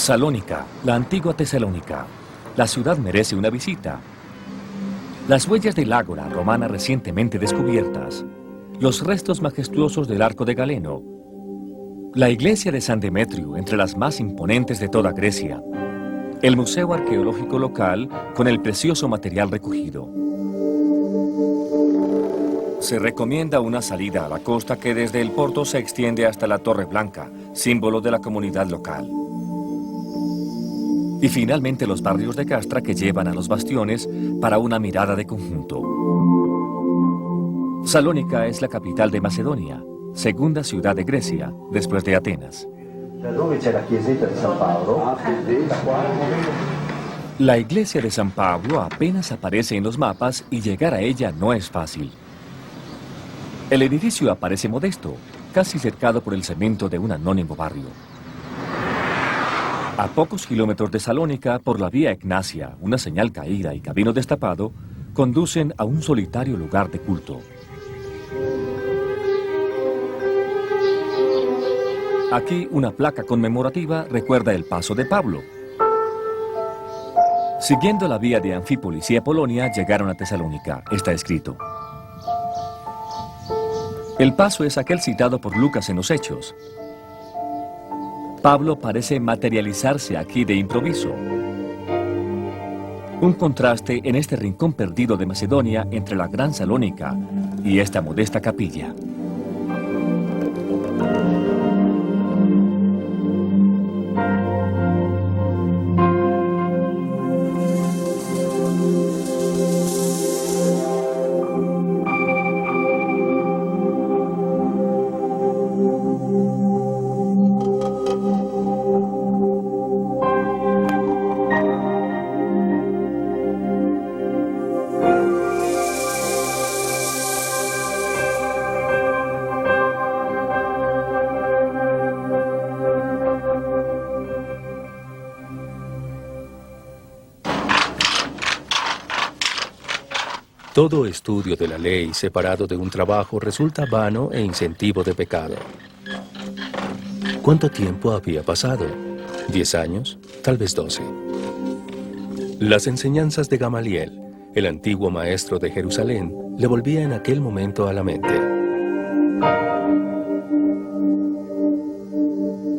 Salónica, la antigua Tesalónica. La ciudad merece una visita. Las huellas del ágora romana recientemente descubiertas, los restos majestuosos del arco de Galeno, la iglesia de San Demetrio, entre las más imponentes de toda Grecia, el museo arqueológico local con el precioso material recogido. Se recomienda una salida a la costa que desde el porto se extiende hasta la Torre Blanca, símbolo de la comunidad local. Y finalmente los barrios de Castra que llevan a los bastiones para una mirada de conjunto. Salónica es la capital de Macedonia, segunda ciudad de Grecia, después de Atenas. La iglesia de San Pablo apenas aparece en los mapas y llegar a ella no es fácil. El edificio aparece modesto, casi cercado por el cemento de un anónimo barrio. A pocos kilómetros de Salónica, por la vía Egnacia, una señal caída y camino destapado, conducen a un solitario lugar de culto. Aquí una placa conmemorativa recuerda el paso de Pablo. Siguiendo la vía de Anfípolis y Apolonia, llegaron a Tesalónica, está escrito. El paso es aquel citado por Lucas en los Hechos. Pablo parece materializarse aquí de improviso. Un contraste en este rincón perdido de Macedonia entre la gran Salónica y esta modesta capilla. Todo estudio de la ley separado de un trabajo resulta vano e incentivo de pecado. ¿Cuánto tiempo había pasado? ¿10 años? Tal vez 12. Las enseñanzas de Gamaliel, el antiguo maestro de Jerusalén, le volvían en aquel momento a la mente.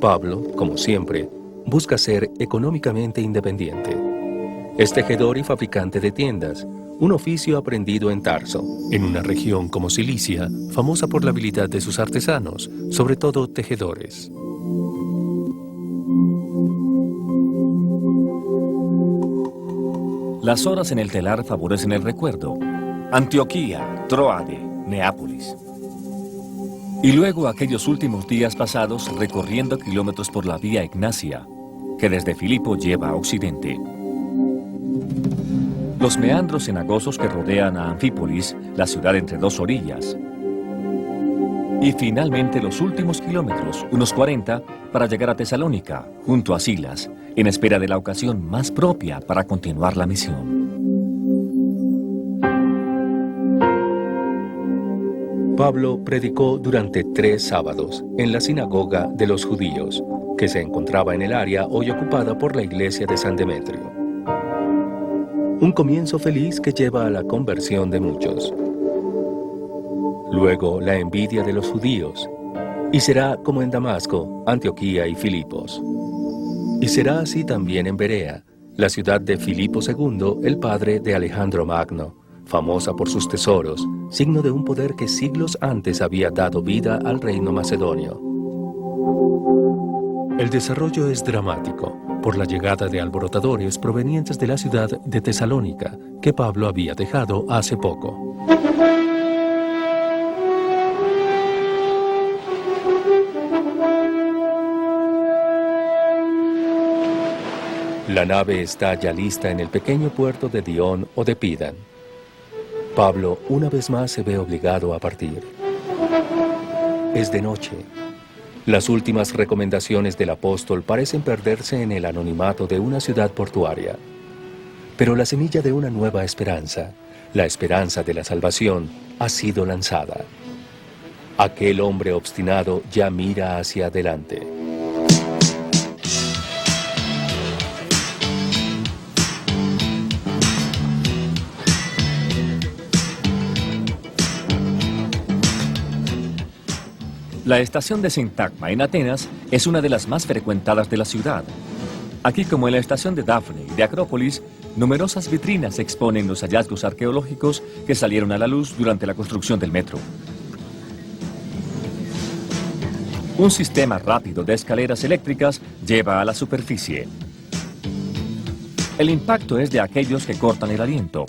Pablo, como siempre, busca ser económicamente independiente. Es tejedor y fabricante de tiendas, un oficio aprendido en Tarso, en una región como Cilicia, famosa por la habilidad de sus artesanos, sobre todo tejedores. Las horas en el telar favorecen el recuerdo. Antioquía, Tróade, Neápolis. Y luego aquellos últimos días pasados recorriendo kilómetros por la vía Egnacia, que desde Filipo lleva a Occidente. Los meandros cenagosos que rodean a Anfípolis, la ciudad entre dos orillas. Y finalmente los últimos kilómetros, unos 40, para llegar a Tesalónica, junto a Silas, en espera de la ocasión más propia para continuar la misión. Pablo predicó durante 3 sábados en la sinagoga de los judíos, que se encontraba en el área hoy ocupada por la iglesia de San Demetrio. Un comienzo feliz que lleva a la conversión de muchos. Luego la envidia de los judíos, y será como en Damasco, Antioquía y Filipos. Y será así también en Berea, la ciudad de Filipo II, el padre de Alejandro Magno, famosa por sus tesoros, signo de un poder que siglos antes había dado vida al reino macedonio. El desarrollo es dramático, por la llegada de alborotadores provenientes de la ciudad de Tesalónica, que Pablo había dejado hace poco. La nave está ya lista en el pequeño puerto de Dion o de Pidan. Pablo una vez más se ve obligado a partir. Es de noche. Las últimas recomendaciones del apóstol parecen perderse en el anonimato de una ciudad portuaria. Pero la semilla de una nueva esperanza, la esperanza de la salvación, ha sido lanzada. Aquel hombre obstinado ya mira hacia adelante. La estación de Sintagma en Atenas es una de las más frecuentadas de la ciudad. Aquí, como en la estación de Dafne y de Acrópolis, numerosas vitrinas exponen los hallazgos arqueológicos que salieron a la luz durante la construcción del metro. Un sistema rápido de escaleras eléctricas lleva a la superficie. El impacto es de aquellos que cortan el aliento.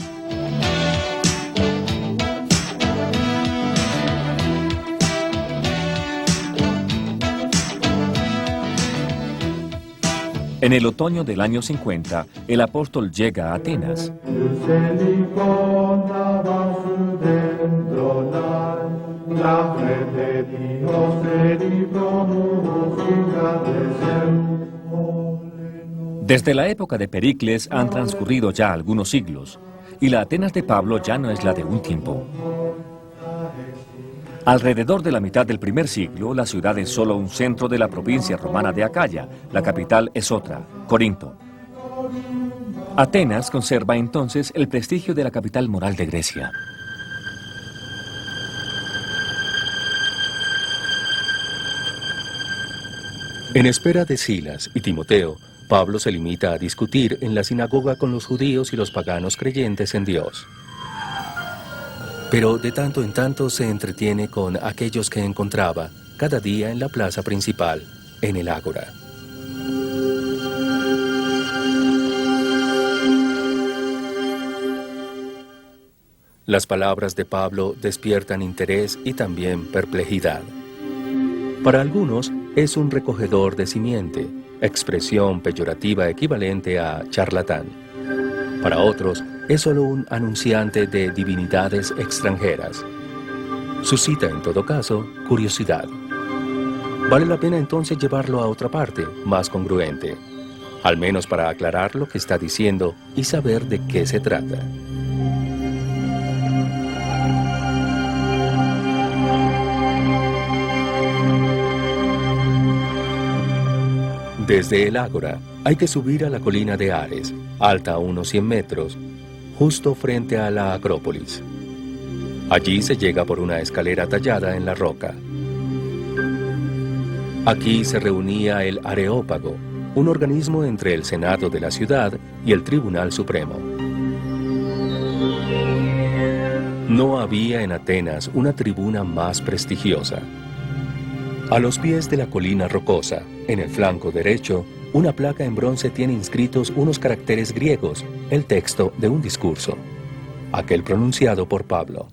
En el otoño del año 50, el apóstol llega a Atenas. Desde la época de Pericles han transcurrido ya algunos siglos, y la Atenas de Pablo ya no es la de un tiempo. Alrededor de la mitad del primer siglo, la ciudad es solo un centro de la provincia romana de Acaya. La capital es otra, Corinto. Atenas conserva entonces el prestigio de la capital moral de Grecia. En espera de Silas y Timoteo, Pablo se limita a discutir en la sinagoga con los judíos y los paganos creyentes en Dios. Pero de tanto en tanto se entretiene con aquellos que encontraba cada día en la plaza principal, en el ágora. Las palabras de Pablo despiertan interés y también perplejidad. Para algunos es un recogedor de simiente, expresión peyorativa equivalente a charlatán. Para otros es solo un anunciante de divinidades extranjeras. Suscita en todo caso curiosidad. Vale la pena entonces llevarlo a otra parte, más congruente, al menos para aclarar lo que está diciendo y saber de qué se trata. Desde el ágora hay que subir a la colina de Ares, alta a unos 100 metros, justo frente a la Acrópolis. Allí se llega por una escalera tallada en la roca. Aquí se reunía el Areópago, un organismo entre el Senado de la ciudad y el Tribunal Supremo. No había en Atenas una tribuna más prestigiosa. A los pies de la colina rocosa, en el flanco derecho, una placa en bronce tiene inscritos unos caracteres griegos, el texto de un discurso, aquel pronunciado por Pablo.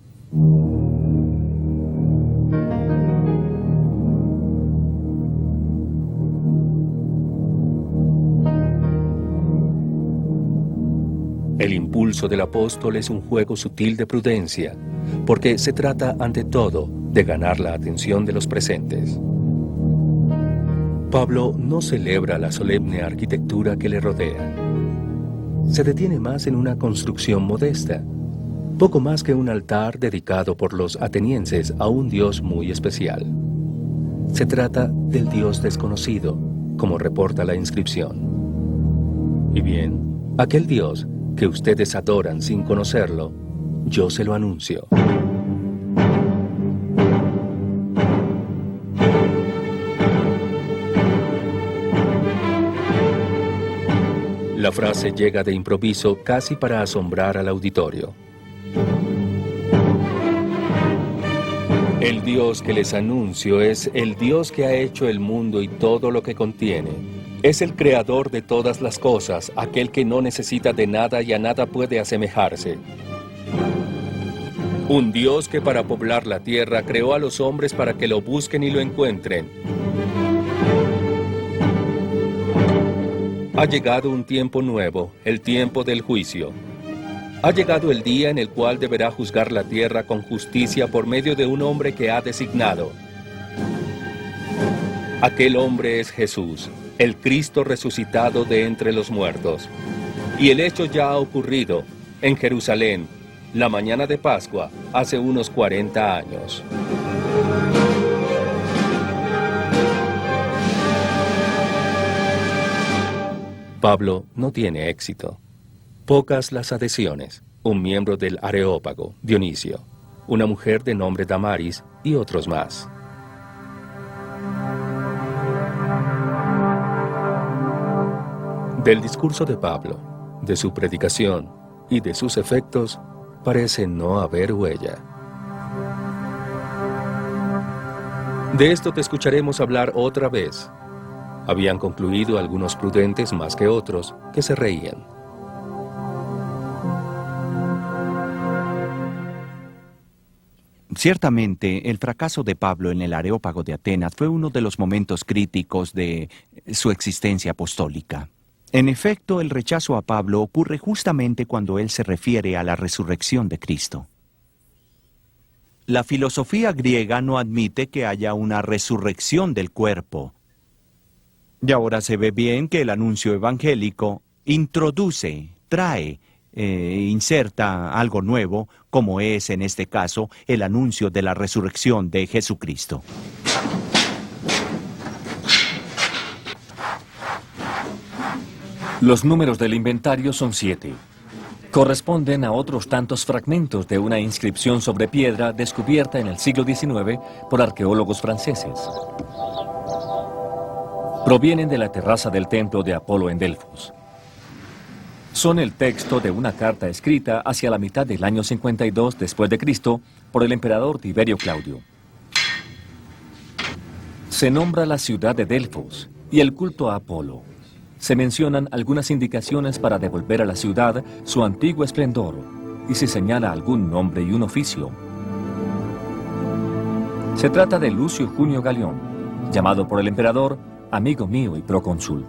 El impulso del apóstol es un juego sutil de prudencia, porque se trata ante todo de ganar la atención de los presentes. Pablo no celebra la solemne arquitectura que le rodea. Se detiene más en una construcción modesta, poco más que un altar dedicado por los atenienses a un dios muy especial. Se trata del dios desconocido, como reporta la inscripción. Y bien, aquel dios que ustedes adoran sin conocerlo, yo se lo anuncio. La frase llega de improviso casi para asombrar al auditorio. El Dios que les anuncio es el Dios que ha hecho el mundo y todo lo que contiene. Es el creador de todas las cosas, aquel que no necesita de nada y a nada puede asemejarse. Un Dios que para poblar la tierra creó a los hombres para que lo busquen y lo encuentren. Ha llegado un tiempo nuevo, el tiempo del juicio. Ha llegado el día en el cual deberá juzgar la tierra con justicia por medio de un hombre que ha designado. Aquel hombre es Jesús, el Cristo resucitado de entre los muertos. Y el hecho ya ha ocurrido en Jerusalén, la mañana de Pascua, hace unos 40 años. Pablo no tiene éxito. Pocas las adhesiones. Un miembro del Areópago, Dionisio, una mujer de nombre Damaris y otros más. Del discurso de Pablo, de su predicación y de sus efectos, parece no haber huella. De esto te escucharemos hablar otra vez. Habían concluido algunos prudentes más que otros, que se reían. Ciertamente, el fracaso de Pablo en el Areópago de Atenas fue uno de los momentos críticos de su existencia apostólica. En efecto, el rechazo a Pablo ocurre justamente cuando él se refiere a la resurrección de Cristo. La filosofía griega no admite que haya una resurrección del cuerpo. Y ahora se ve bien que el anuncio evangélico introduce, trae, inserta algo nuevo, como es en este caso el anuncio de la resurrección de Jesucristo. Los números del inventario son 7. Corresponden a otros tantos fragmentos de una inscripción sobre piedra descubierta en el siglo XIX por arqueólogos franceses. Provienen de la terraza del templo de Apolo en Delfos. Son el texto de una carta escrita hacia la mitad del año 52 después de Cristo por el emperador Tiberio Claudio. Se nombra la ciudad de Delfos y el culto a Apolo. Se mencionan algunas indicaciones para devolver a la ciudad su antiguo esplendor y se señala algún nombre y un oficio. Se trata de Lucio Junio Galión, llamado por el emperador amigo mío y procónsul.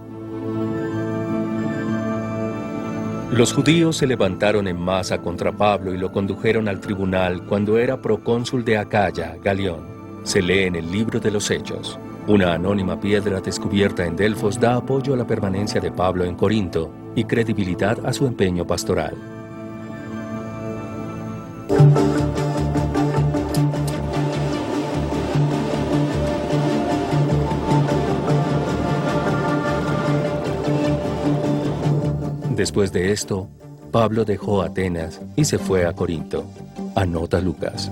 Los judíos se levantaron en masa contra Pablo y lo condujeron al tribunal cuando era procónsul de Acaya, Galión. Se lee en el libro de los Hechos. Una anónima piedra descubierta en Delfos da apoyo a la permanencia de Pablo en Corinto y credibilidad a su empeño pastoral. Después de esto, Pablo dejó Atenas y se fue a Corinto. Anota Lucas.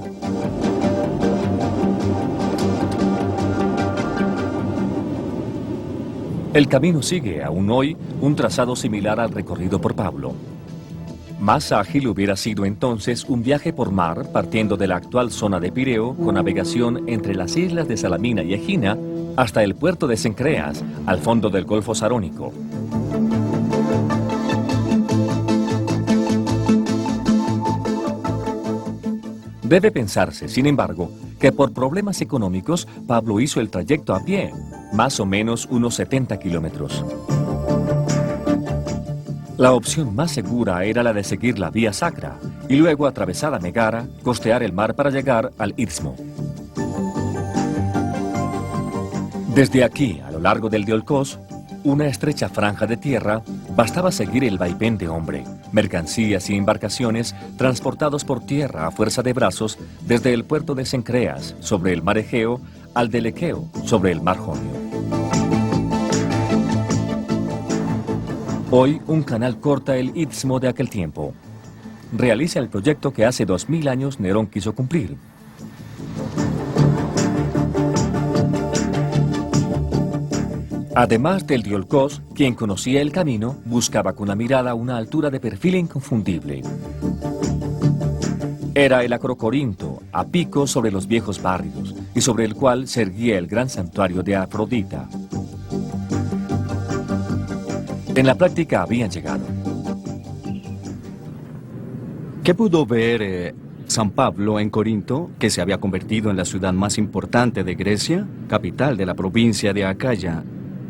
El camino sigue, aún hoy, un trazado similar al recorrido por Pablo. Más ágil hubiera sido entonces un viaje por mar partiendo de la actual zona de Pireo con navegación entre las islas de Salamina y Egina hasta el puerto de Cencreas, al fondo del Golfo Sarónico. Debe pensarse, sin embargo, que por problemas económicos Pablo hizo el trayecto a pie, más o menos unos 70 kilómetros. La opción más segura era la de seguir la vía sacra y luego atravesar a Megara, costear el mar para llegar al Istmo. Desde aquí, a lo largo del Diolcos, una estrecha franja de tierra, bastaba seguir el vaivén de hombre, mercancías y embarcaciones transportados por tierra a fuerza de brazos desde el puerto de Cencreas, sobre el mar Egeo, al del Equeo, sobre el mar Jonio. Hoy, un canal corta el Istmo de aquel tiempo. Realiza el proyecto que hace 2000 años Nerón quiso cumplir. Además del Diolcos, quien conocía el camino, buscaba con la mirada una altura de perfil inconfundible. Era el Acrocorinto, a pico sobre los viejos barrios, y sobre el cual se erguía el gran santuario de Afrodita. En la práctica habían llegado. ¿Qué pudo ver San Pablo en Corinto, que se había convertido en la ciudad más importante de Grecia, capital de la provincia de Acaya,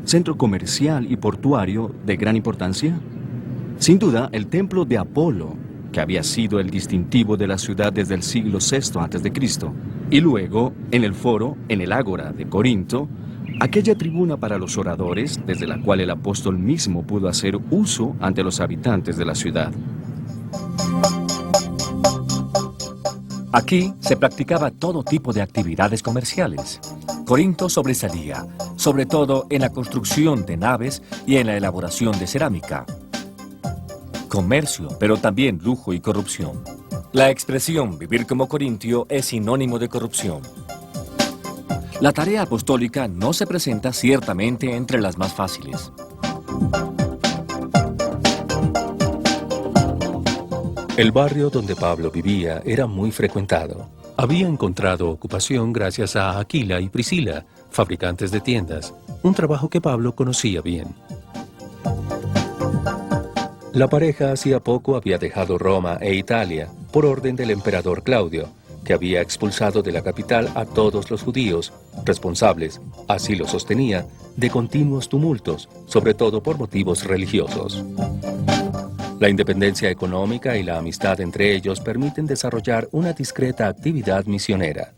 centro comercial y portuario de gran importancia? Sin duda, el templo de Apolo, que había sido el distintivo de la ciudad desde el siglo VI a.C., y luego, en el foro, en el ágora de Corinto, aquella tribuna para los oradores, desde la cual el apóstol mismo pudo hacer uso ante los habitantes de la ciudad. Aquí se practicaba todo tipo de actividades comerciales. Corinto sobresalía, sobre todo en la construcción de naves y en la elaboración de cerámica. Comercio, pero también lujo y corrupción. La expresión vivir como corintio es sinónimo de corrupción. La tarea apostólica no se presenta ciertamente entre las más fáciles. El barrio donde Pablo vivía era muy frecuentado. Había encontrado ocupación gracias a Aquila y Priscila, fabricantes de tiendas, un trabajo que Pablo conocía bien. La pareja hacía poco había dejado Roma e Italia por orden del emperador Claudio, que había expulsado de la capital a todos los judíos, responsables, así lo sostenía, de continuos tumultos, sobre todo por motivos religiosos. La independencia económica y la amistad entre ellos permiten desarrollar una discreta actividad misionera.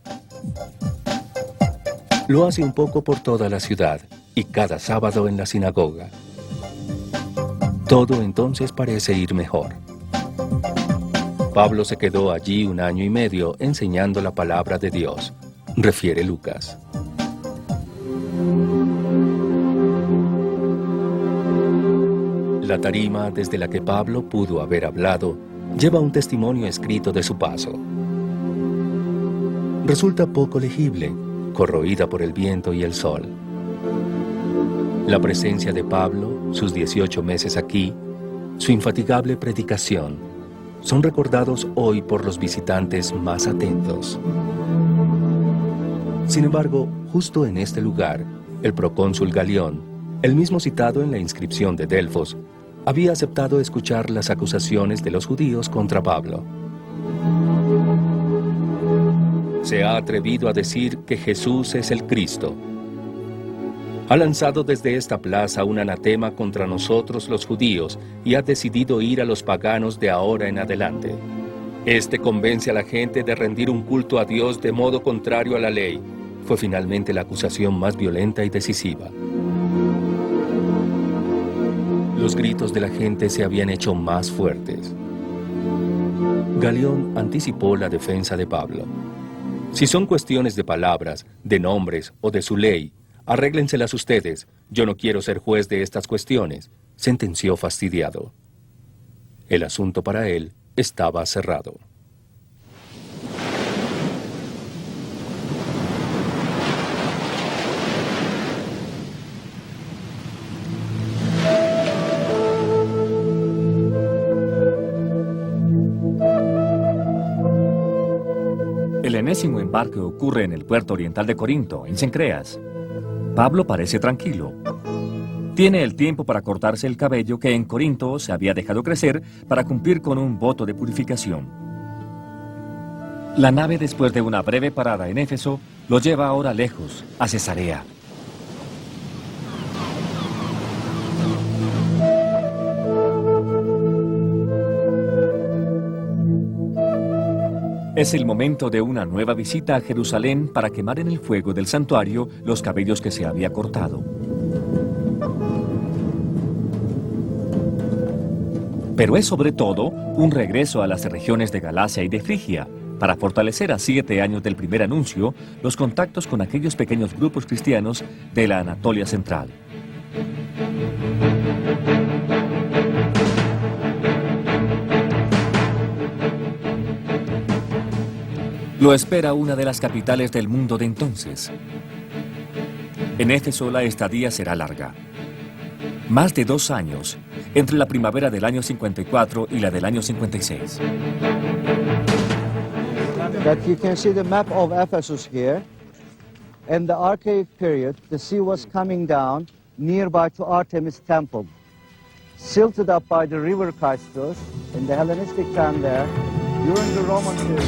Lo hace un poco por toda la ciudad y cada sábado en la sinagoga. Todo entonces parece ir mejor. Pablo se quedó allí 1 año y medio enseñando la palabra de Dios, refiere Lucas. La tarima desde la que Pablo pudo haber hablado lleva un testimonio escrito de su paso. Resulta poco legible, corroída por el viento y el sol. La presencia de Pablo, sus 18 meses aquí, su infatigable predicación, son recordados hoy por los visitantes más atentos. Sin embargo, justo en este lugar, el procónsul Galión, el mismo citado en la inscripción de Delfos, había aceptado escuchar las acusaciones de los judíos contra Pablo. Se ha atrevido a decir que Jesús es el Cristo. Ha lanzado desde esta plaza un anatema contra nosotros los judíos y ha decidido ir a los paganos de ahora en adelante. Este convence a la gente de rendir un culto a Dios de modo contrario a la ley. Fue finalmente la acusación más violenta y decisiva. Los gritos de la gente se habían hecho más fuertes. Galión anticipó la defensa de Pablo. Si son cuestiones de palabras, de nombres o de su ley, arréglenselas ustedes, yo no quiero ser juez de estas cuestiones, sentenció fastidiado. El asunto para él estaba cerrado. El enésimo embarque ocurre en el puerto oriental de Corinto, en Cencreas. Pablo parece tranquilo. Tiene el tiempo para cortarse el cabello que en Corinto se había dejado crecer para cumplir con un voto de purificación. La nave, después de una breve parada en Éfeso, lo lleva ahora lejos, a Cesarea. Es el momento de una nueva visita a Jerusalén para quemar en el fuego del santuario los cabellos que se había cortado. Pero es sobre todo un regreso a las regiones de Galacia y de Frigia, para fortalecer a 7 años del primer anuncio los contactos con aquellos pequeños grupos cristianos de la Anatolia Central. Lo espera una de las capitales del mundo de entonces. En Éfeso la estadía será larga. Más de 2 años, entre la primavera del año 54 y la del año 56. That you can see the map of Ephesus here. In the Archaic period, the sea was coming down nearby to Artemis Temple, silted up by the river Kystos in the Hellenistic time there, during the Roman period.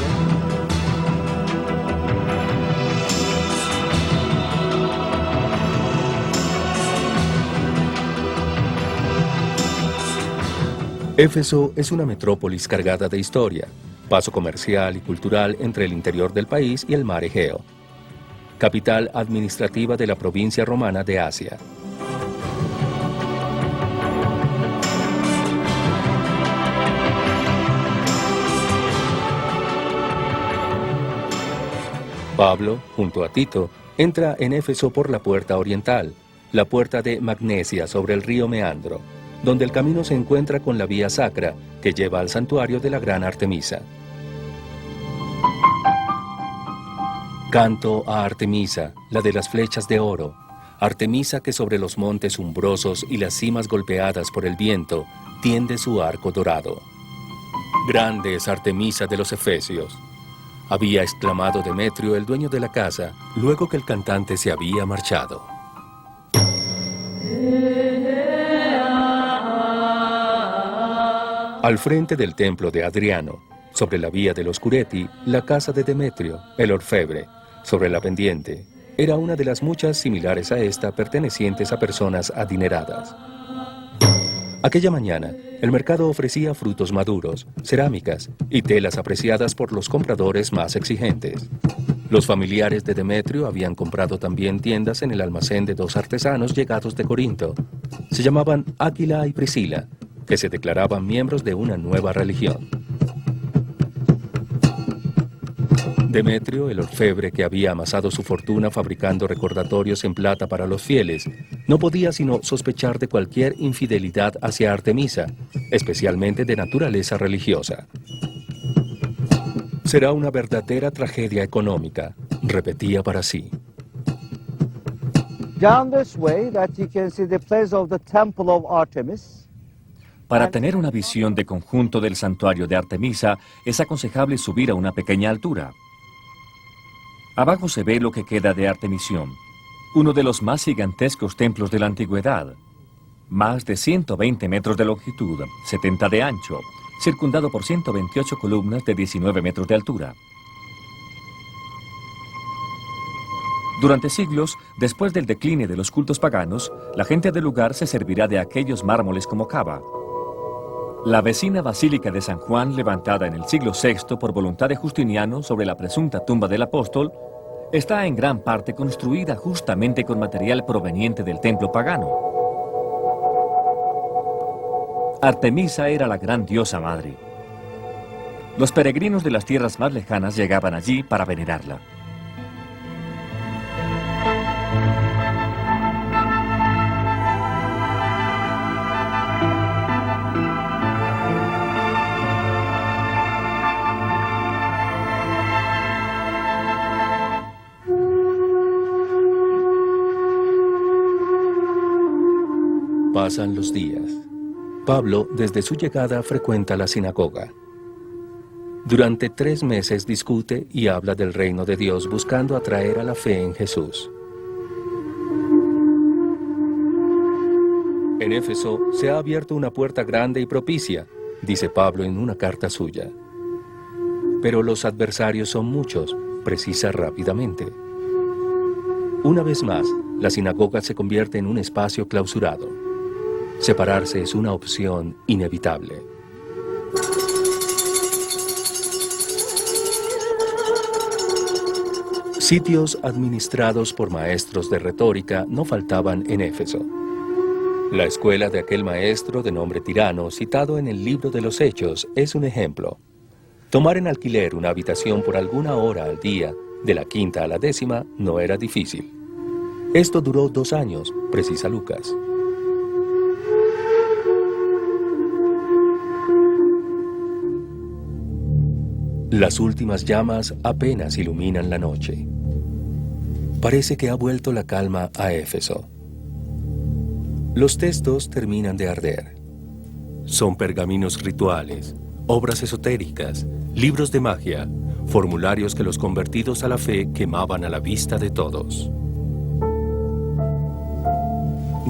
Éfeso es una metrópolis cargada de historia, paso comercial y cultural entre el interior del país y el mar Egeo. Capital administrativa de la provincia romana de Asia. Pablo, junto a Tito, entra en Éfeso por la puerta oriental, la puerta de Magnesia sobre el río Meandro, donde el camino se encuentra con la vía sacra que lleva al santuario de la gran Artemisa. Canto a Artemisa, la de las flechas de oro, Artemisa que sobre los montes umbrosos y las cimas golpeadas por el viento tiende su arco dorado. Grande es Artemisa de los Efesios, había exclamado Demetrio, el dueño de la casa, luego que el cantante se había marchado. Al frente del templo de Adriano, sobre la vía de los Cureti, la casa de Demetrio, el orfebre, sobre la pendiente, era una de las muchas similares a esta pertenecientes a personas adineradas. Aquella mañana, el mercado ofrecía frutos maduros, cerámicas y telas apreciadas por los compradores más exigentes. Los familiares de Demetrio habían comprado también tiendas en el almacén de dos artesanos llegados de Corinto. Se llamaban Áquila y Priscila, que se declaraban miembros de una nueva religión. Demetrio, el orfebre que había amasado su fortuna fabricando recordatorios en plata para los fieles, no podía sino sospechar de cualquier infidelidad hacia Artemisa, especialmente de naturaleza religiosa. Será una verdadera tragedia económica, repetía para sí. Down this way that you can see the place of the temple of Artemis. Para tener una visión de conjunto del santuario de Artemisa, es aconsejable subir a una pequeña altura. Abajo se ve lo que queda de Artemisión, uno de los más gigantescos templos de la antigüedad. Más de 120 metros de longitud, 70 de ancho, circundado por 128 columnas de 19 metros de altura. Durante siglos, después del decline de los cultos paganos, la gente del lugar se servirá de aquellos mármoles como cava. La vecina Basílica de San Juan, levantada en el siglo VI por voluntad de Justiniano sobre la presunta tumba del apóstol, está en gran parte construida justamente con material proveniente del templo pagano. Artemisa era la gran diosa madre. Los peregrinos de las tierras más lejanas llegaban allí para venerarla. Pasan los días. Pablo, desde su llegada, frecuenta la sinagoga. Durante 3 meses discute y habla del reino de Dios buscando atraer a la fe en Jesús. En Éfeso se ha abierto una puerta grande y propicia, dice Pablo en una carta suya. Pero los adversarios son muchos, precisa rápidamente. Una vez más, la sinagoga se convierte en un espacio clausurado. Separarse es una opción inevitable. Sitios administrados por maestros de retórica no faltaban en Éfeso. La escuela de aquel maestro de nombre Tirano, citado en el libro de los Hechos, es un ejemplo. Tomar en alquiler una habitación por alguna hora al día, de la 5ª a la 10ª, no era difícil. Esto duró 2 años, precisa Lucas. Las últimas llamas apenas iluminan la noche. Parece que ha vuelto la calma a Éfeso. Los textos terminan de arder. Son pergaminos rituales, obras esotéricas, libros de magia, formularios que los convertidos a la fe quemaban a la vista de todos.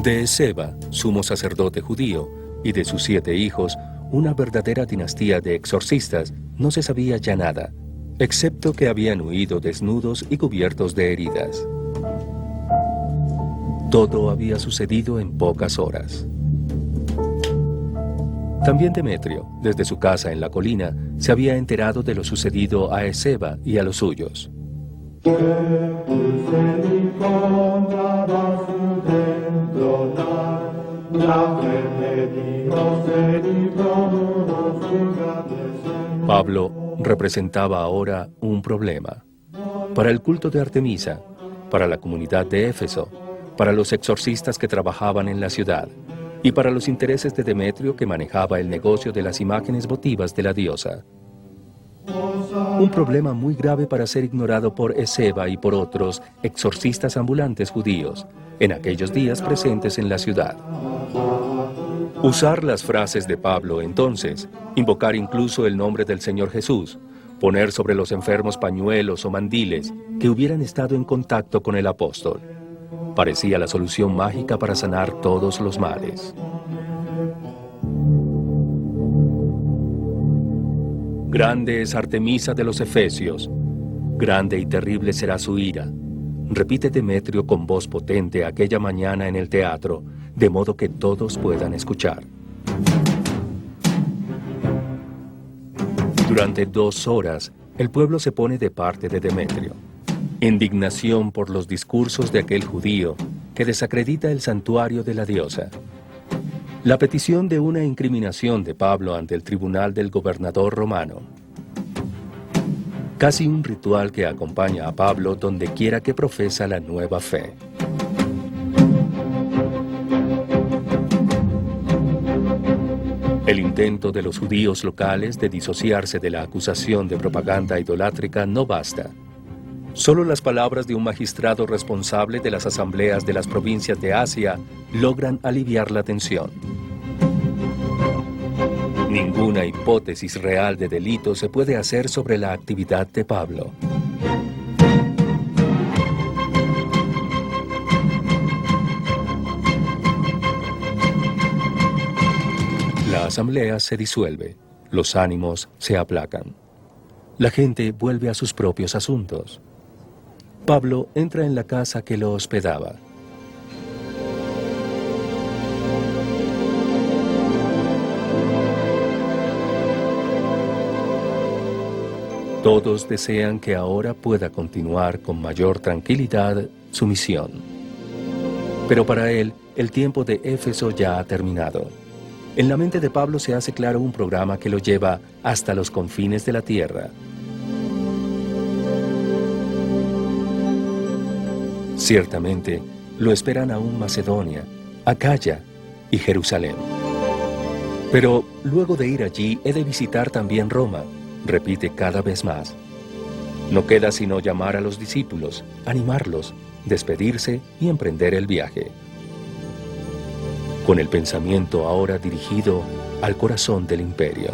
De Esceva, sumo sacerdote judío, y de sus 7 hijos, una verdadera dinastía de exorcistas, no se sabía ya nada, excepto que habían huido desnudos y cubiertos de heridas. Todo había sucedido en pocas horas. También Demetrio, desde su casa en la colina, se había enterado de lo sucedido a Esceva y a los suyos. Pablo representaba ahora un problema para el culto de Artemisa, para la comunidad de Éfeso, para los exorcistas que trabajaban en la ciudad y para los intereses de Demetrio que manejaba el negocio de las imágenes votivas de la diosa. Un problema muy grave para ser ignorado por Esceva y por otros exorcistas ambulantes judíos, en aquellos días presentes en la ciudad. Usar las frases de Pablo entonces, invocar incluso el nombre del Señor Jesús, poner sobre los enfermos pañuelos o mandiles que hubieran estado en contacto con el apóstol. Parecía la solución mágica para sanar todos los males. Grande es Artemisa de los Efesios, grande y terrible será su ira. Repite Demetrio con voz potente aquella mañana en el teatro, de modo que todos puedan escuchar. Durante 2 horas, el pueblo se pone de parte de Demetrio. Indignación por los discursos de aquel judío que desacredita el santuario de la diosa. La petición de una incriminación de Pablo ante el tribunal del gobernador romano. Casi un ritual que acompaña a Pablo donde quiera que profesa la nueva fe. El intento de los judíos locales de disociarse de la acusación de propaganda idolátrica no basta. Solo las palabras de un magistrado responsable de las asambleas de las provincias de Asia logran aliviar la tensión. Ninguna hipótesis real de delito se puede hacer sobre la actividad de Pablo. La asamblea se disuelve, los ánimos se aplacan. La gente vuelve a sus propios asuntos. Pablo entra en la casa que lo hospedaba. Todos desean que ahora pueda continuar con mayor tranquilidad su misión. Pero para él, el tiempo de Éfeso ya ha terminado. En la mente de Pablo se hace claro un programa que lo lleva hasta los confines de la tierra. Ciertamente, lo esperan aún Macedonia, Acaya y Jerusalén. Pero luego de ir allí, he de visitar también Roma, repite cada vez más. No queda sino llamar a los discípulos, animarlos, despedirse y emprender el viaje. Con el pensamiento ahora dirigido al corazón del imperio.